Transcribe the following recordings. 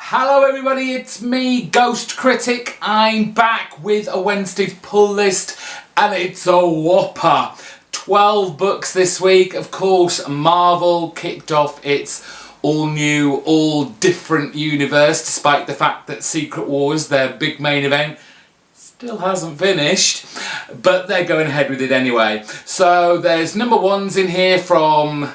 Hello everybody, it's me, GhostCritic. I'm back with a Wednesday's pull list and it's a whopper. 12 books this week. Of course, Marvel kicked off its all new, all different universe, despite the fact that Secret Wars, their big main event, still hasn't finished, but they're going ahead with it anyway. So there's number ones in here from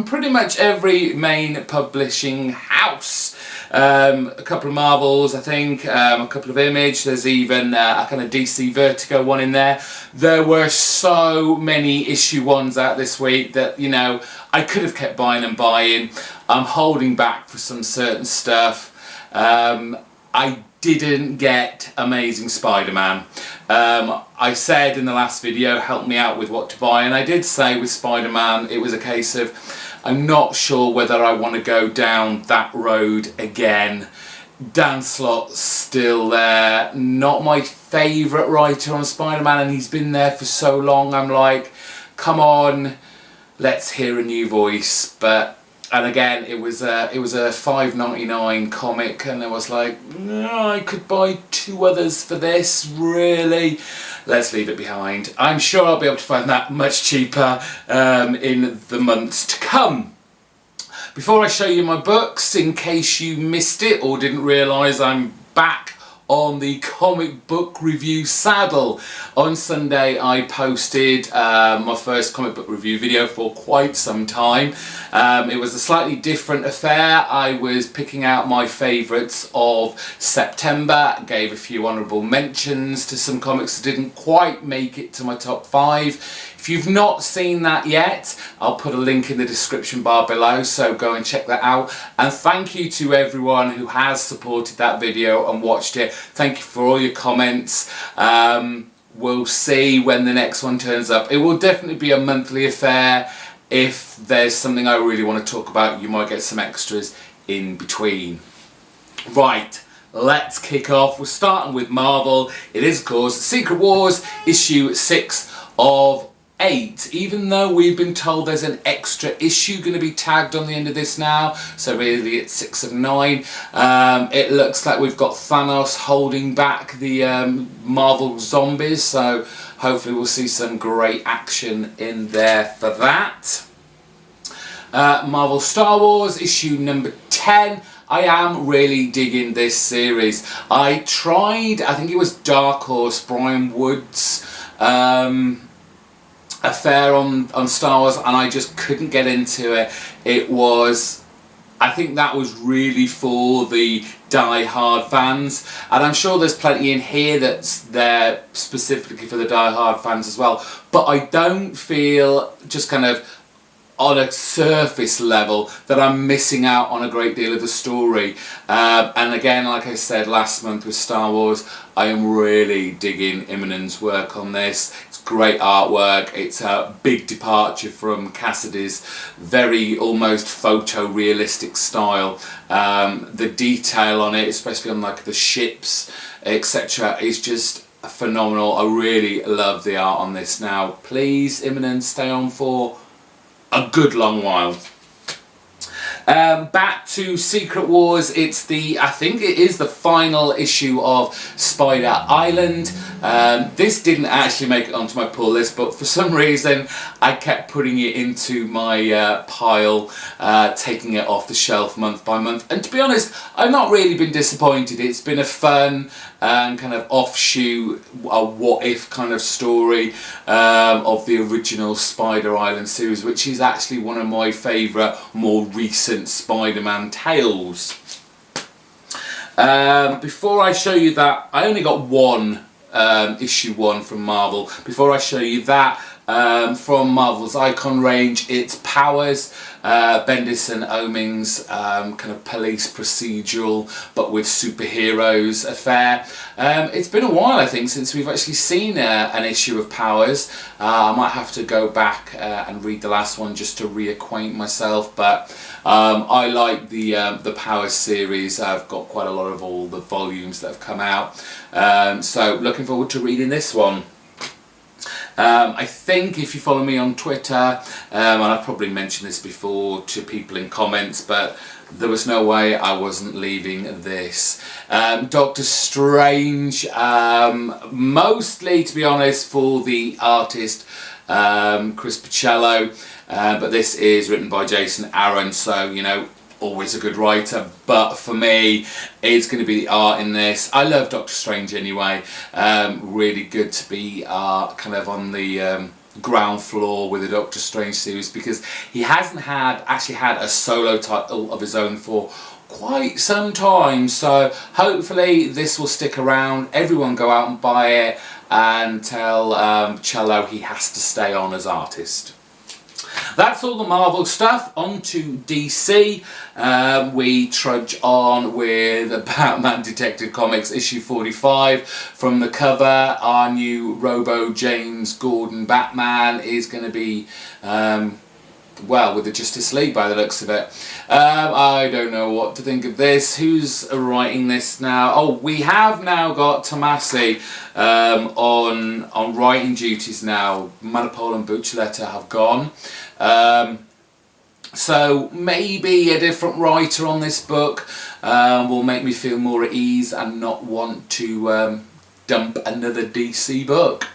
pretty much every main publishing house. A couple of Marvels, I think, a couple of Image, there's even a kind of DC Vertigo one in there. There were so many issue ones out this week that, you know, I could have kept buying and buying. I'm holding back for some certain stuff. I didn't get Amazing Spider-Man. I said in the last video, help me out with what to buy, and I did say with Spider-Man it was a case of I'm not sure whether I want to go down that road again. Dan Slott's still there, not my favourite writer on Spider-Man, and he's been there for so long. I'm like, come on, let's hear a new voice. And again, it was a $5.99 comic, and I was like, no, I could buy two others for this, really? Let's leave it behind. I'm sure I'll be able to find that much cheaper in the months to come. Before I show you my books, in case you missed it or didn't realise, I'm back on the comic book review saddle. On Sunday I posted my first comic book review video for quite some time. It was a slightly different affair. I was picking out my favourites of September, gave a few honourable mentions to some comics that didn't quite make it to my top 5. If you've not seen that yet, I'll put a link in the description bar below, so go and check that out. And thank you to everyone who has supported that video and watched it. Thank you for all your comments. We'll see when the next one turns up. It will definitely be a monthly affair. If there's something I really want to talk about, you might get some extras in between. Right, let's kick off. We're starting with Marvel. It is, of course, Secret Wars issue 6 of 8, even though we've been told there's an extra issue going to be tagged on the end of this now, so really it's 6 of 9. It looks like we've got Thanos holding back the Marvel zombies, so hopefully we'll see some great action in there for that. Marvel Star Wars issue number 10. I am really digging this series. I tried, I think it was Dark Horse, Brian Wood's affair on Star Wars, and I just couldn't get into it. It was, I think that was really for the die-hard fans, and I'm sure there's plenty in here that's there specifically for the die-hard fans as well, but I don't feel, just kind of on a surface level, that I'm missing out on a great deal of the story. And again, like I said last month with Star Wars, I am really digging Immonen's work on this. It's great artwork. It's a big departure from Cassidy's very almost photorealistic style. The detail on it, especially on like the ships, etc., is just phenomenal. I really love the art on this. Now, please, Immonen, stay on for a good long while. Back to Secret Wars. It's I think it is the final issue of Spider Island. This didn't actually make it onto my pull list, but for some reason I kept putting it into my pile, taking it off the shelf month by month. And to be honest, I've not really been disappointed. It's been a fun and kind of offshoot, a what-if kind of story of the original Spider Island series, which is actually one of my favourite, more recent Spider-Man tales. Before I show you that, I only got one issue 1 from Marvel. Before I show you that, from Marvel's Icon range, it's Powers, Bendis and Oeming's kind of police procedural but with superheroes affair. It's been a while, I think, since we've actually seen an issue of Powers. I might have to go back and read the last one just to reacquaint myself, but I like the Powers series. I've got quite a lot of all the volumes that have come out, so looking forward to reading this one. I think if you follow me on Twitter, and I've probably mentioned this before to people in comments, but there was no way I wasn't leaving this. Doctor Strange, mostly, to be honest, for the artist Chris Picciello, but this is written by Jason Aaron, so, you know, always a good writer, but for me it's going to be the art in this. I love Doctor Strange anyway. Really good to be kind of on the ground floor with the Doctor Strange series, because he hasn't actually had a solo title of his own for quite some time, so hopefully this will stick around. Everyone go out and buy it and tell Cello he has to stay on as artist. That's all the Marvel stuff. On to DC. We trudge on with Batman Detective Comics issue 45. From the cover, our new Robo James Gordon Batman is going to be, well, with the Justice League by the looks of it. I don't know what to think of this. Who's writing this now? Oh, we have now got Tomasi on writing duties now. Manipole and Buccelletta have gone. So maybe a different writer on this book will make me feel more at ease and not want to dump another DC book.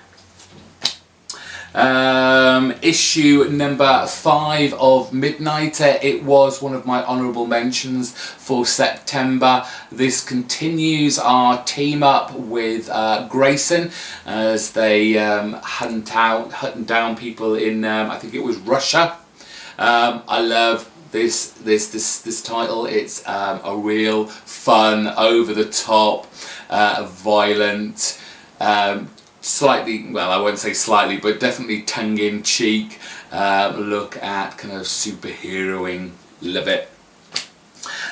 Issue number 5 of Midnighter. It was one of my honourable mentions for September. This continues our team up with Grayson as they hunt down people in I think it was Russia. I love this title. It's a real fun, over the top, violent, slightly, well, I won't say slightly, but definitely tongue-in-cheek look at kind of superheroing. Love it.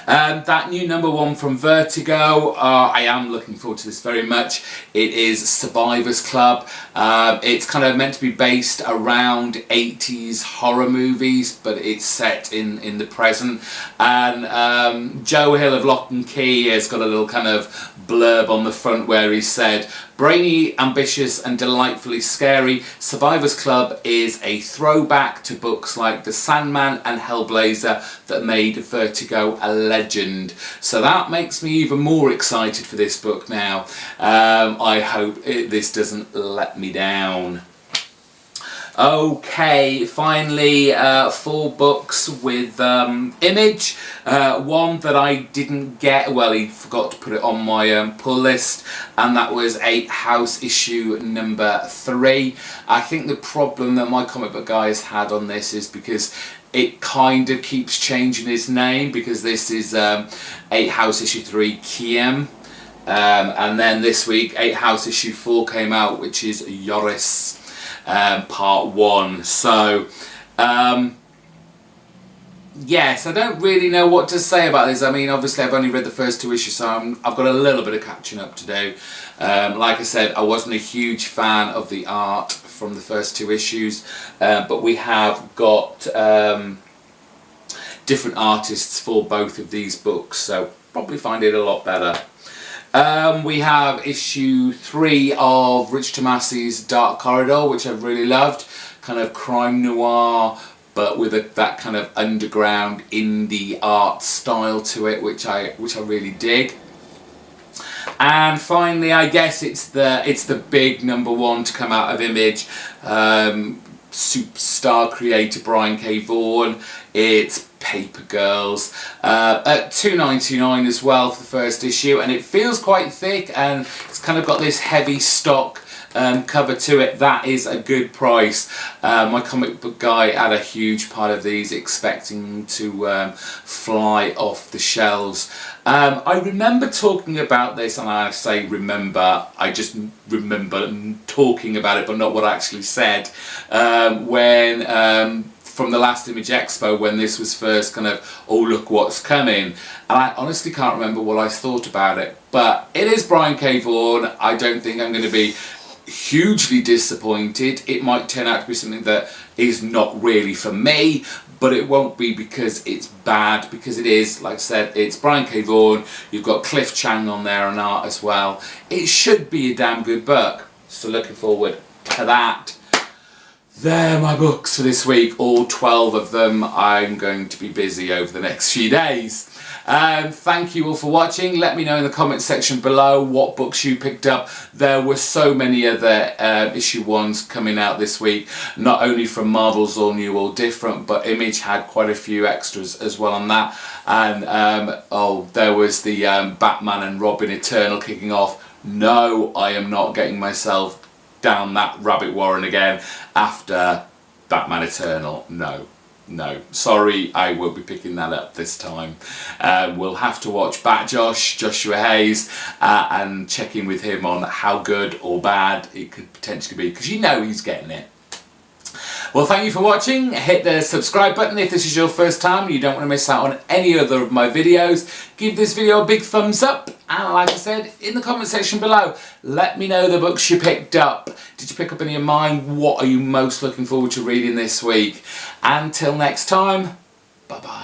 That new #1 from Vertigo, I am looking forward to this very much. It is Survivors Club. It's kind of meant to be based around 80s horror movies, but it's set in the present. And Joe Hill of Lock and Key has got a little kind of blurb on the front where he said, "Brainy, ambitious and delightfully scary, Survivors Club is a throwback to books like The Sandman and Hellblazer that made Vertigo a legend." So that makes me even more excited for this book now. I hope this doesn't let me down. Okay, finally 4 books with Image. One that I didn't get, well, he forgot to put it on my pull list, and that was 8 House issue number 3. I think the problem that my comic book guy has had on this is because it kind of keeps changing his name, because this is 8 House issue 3 Kiem. And then this week 8 House issue 4 came out, which is Yoris. Part 1. So yes, I don't really know what to say about this. I mean, obviously I've only read the first 2 issues, so I've got a little bit of catching up to do. Like I said, I wasn't a huge fan of the art from the first 2 issues, but we have got different artists for both of these books, so probably find it a lot better. We have issue 3 of Rich Tomasi's Dark Corridor, which I've really loved. Kind of crime noir, but with that kind of underground indie art style to it, which I really dig. And finally, I guess it's the big #1 to come out of Image. Superstar creator Brian K. Vaughan. It's Paper Girls at $2.99 as well for the first issue, and it feels quite thick, and it's kind of got this heavy stock cover to it. That is a good price. My comic book guy had a huge pile of these, expecting to fly off the shelves. I remember talking about this, and I say remember, I just remember talking about it, but not what I actually said, when from the last Image Expo, when this was first kind of, oh look what's coming, and I honestly can't remember what I thought about it, but it is Brian K. Vaughan. I don't think I'm going to be hugely disappointed. It might turn out to be something that is not really for me, but it won't be because it's bad, because it is, like I said, it's Brian K. Vaughan. You've got Cliff Chang on there and art as well. It should be a damn good book, so looking forward to that. they're my books for this week, all 12 of them. I'm going to be busy over the next few days. Thank you all for watching. Let me know in the comments section below what books you picked up. There were so many other issue ones coming out this week, not only from Marvel's All New All Different, but Image had quite a few extras as well on that. And there was the Batman and Robin Eternal kicking off. No, I am not getting myself down that rabbit warren again after Batman Eternal. No, sorry, I will be picking that up this time. We'll have to watch Joshua Hayes, and check in with him on how good or bad it could potentially be, because you know he's getting it. Well, thank you for watching. Hit the subscribe button if this is your first time and you don't want to miss out on any other of my videos. Give this video a big thumbs up, and like I said, in the comment section below, let me know the books you picked up. Did you pick up any of mine? What are you most looking forward to reading this week? Until next time, bye bye.